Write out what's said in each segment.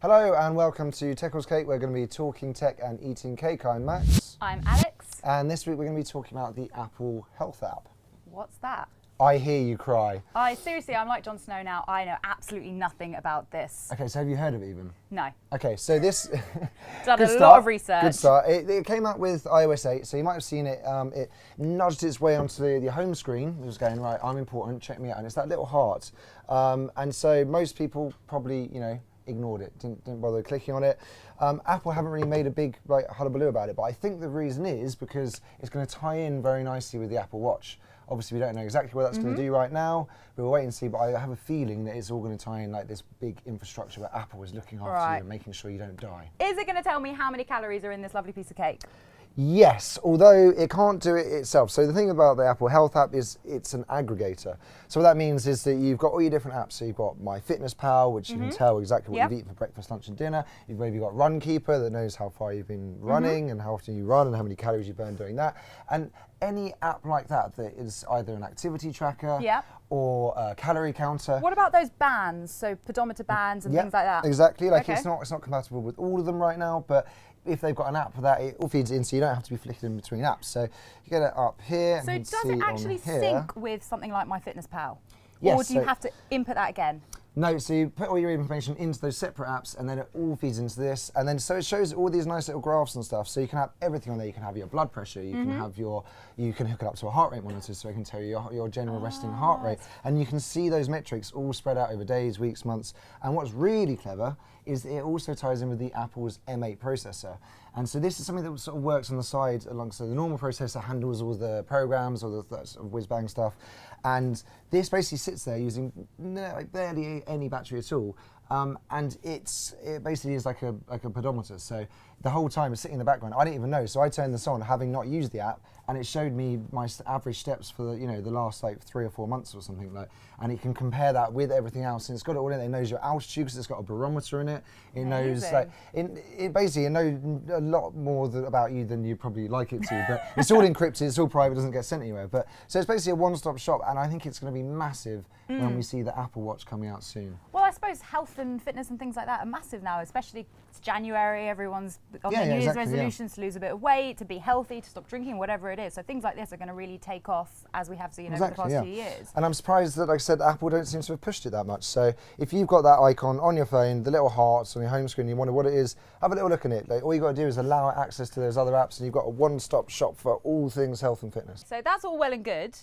Hello and welcome to Teccles Cake. We're going to be talking tech and eating cake. I'm Max. I'm Alex. And this week we're going to be talking about the Apple Health app. What's that? I hear you cry. Seriously, I'm like Jon Snow now. I know absolutely nothing about this. Okay, so have you heard of it even? No. Okay, so this... Done a lot of research. Good start. It came out with iOS 8, so you might have seen it. It nudged its way onto the home screen. It was going, right, I'm important, check me out. And it's that little heart. And so most people probably, ignored it, didn't bother clicking on it. Apple haven't really made a big hullabaloo about it, but I think the reason is because it's going to tie in very nicely with the Apple Watch. Obviously, we don't know exactly what that's going to do right now, but we'll wait and see. But I have a feeling that it's all going to tie in like this big infrastructure where Apple is looking after you and making sure you don't die. Is it going to tell me how many calories are in this lovely piece of cake? Yes, although it can't do it itself. So the thing about the Apple Health app is it's an aggregator. So what that means is that you've got all your different apps. So you've got MyFitnessPal, which you can tell exactly what you've eaten for breakfast, lunch and dinner. You've maybe got Runkeeper that knows how far you've been running and how often you run and how many calories you burn doing that. And any app like that that is either an activity tracker or a calorie counter. What about those bands? So pedometer bands and things like that? Exactly. Like it's not compatible with all of them right now, but if they've got an app for that, it all feeds in, so you don't have to be flicking in between apps. So you get it up here. So does it actually sync with something like MyFitnessPal? Yes. Or do you have to input that again? No, so you put all your information into those separate apps and then it all feeds into this. And then so it shows all these nice little graphs and stuff. So you can have everything on there. You can have your blood pressure, you can have you can hook it up to a heart rate monitor so it can tell you your general resting heart rate. And you can see those metrics all spread out over days, weeks, months. And what's really clever is it also ties in with the Apple's M8 processor. And so this is something that sort of works on the side alongside the normal processor, handles all the programs or the sort of whiz-bang stuff. And this basically sits there using barely any battery at all. And it basically is like a pedometer. So the whole time it's sitting in the background. I didn't even know. So I turned this on, having not used the app, and it showed me my average steps for the last 3 or 4 months or something like. And it can compare that with everything else. And it's got it all in it. It knows your altitude because it's got a barometer in it. It knows it basically knows a lot more about you than you probably like it to. But it's all encrypted. It's all private. It doesn't get sent anywhere. But so it's basically a one-stop shop. And I think it's going to be massive when we see the Apple Watch coming out soon. Well, I suppose health and fitness and things like that are massive now, especially it's January, everyone's on their New Year's resolutions to lose a bit of weight, to be healthy, to stop drinking, whatever it is. So things like this are going to really take off as we have seen over the past few years. And I'm surprised that, like I said, Apple don't seem to have pushed it that much. So if you've got that icon on your phone, the little hearts on your home screen, you wonder what it is, have a little look at it. All you got to do is allow access to those other apps and you've got a one-stop shop for all things health and fitness. So that's all well and good.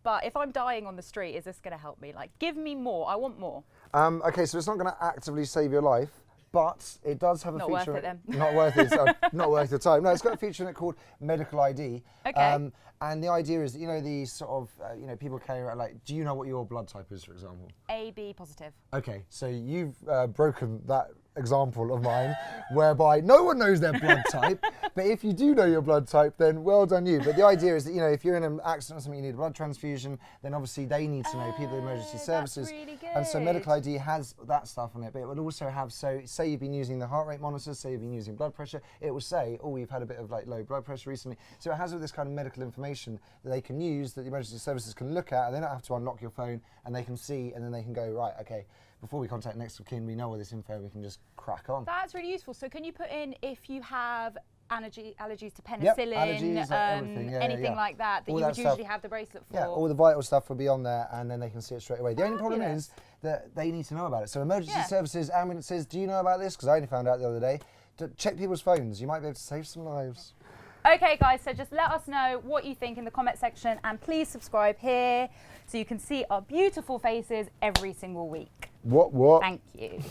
But if I'm dying on the street, is this going to help me? Like, give me more. I want more. Okay, so it's not going to actively save your life, but it does have a feature. Not worth it then. Not worth it. Not worth your time. No, it's got a feature in it called Medical ID. Okay. And the idea is that, these sort of, people carry around, do you know what your blood type is, for example? AB positive. Okay, so you've broken that example of mine, whereby no one knows their blood type, but if you do know your blood type, then well done you. But the idea is that, if you're in an accident or something, you need a blood transfusion, then obviously they need to know, people in emergency services. That's really good. And so Medical ID has that stuff on it, but it will also have, so say you've been using the heart rate monitor, say you've been using blood pressure, it will say, oh, you've had a bit of low blood pressure recently. So it has all this kind of medical information that they can use, that the emergency services can look at, and they don't have to unlock your phone, and they can see, and then they can go, right, okay, before we contact next of kin, we know all this info, we can just crack on. That's really useful. So can you put in if you have allergies to penicillin, allergies, anything like that all you would that usually stuff. have the bracelet for? Yeah, all the vital stuff will be on there, and then they can see it straight away. The only problem is that they need to know about it. So emergency services, ambulances, do you know about this? Because I only found out the other day. To check people's phones. You might be able to save some lives. Okay guys, so just let us know what you think in the comment section, and please subscribe here so you can see our beautiful faces every single week. What? Thank you.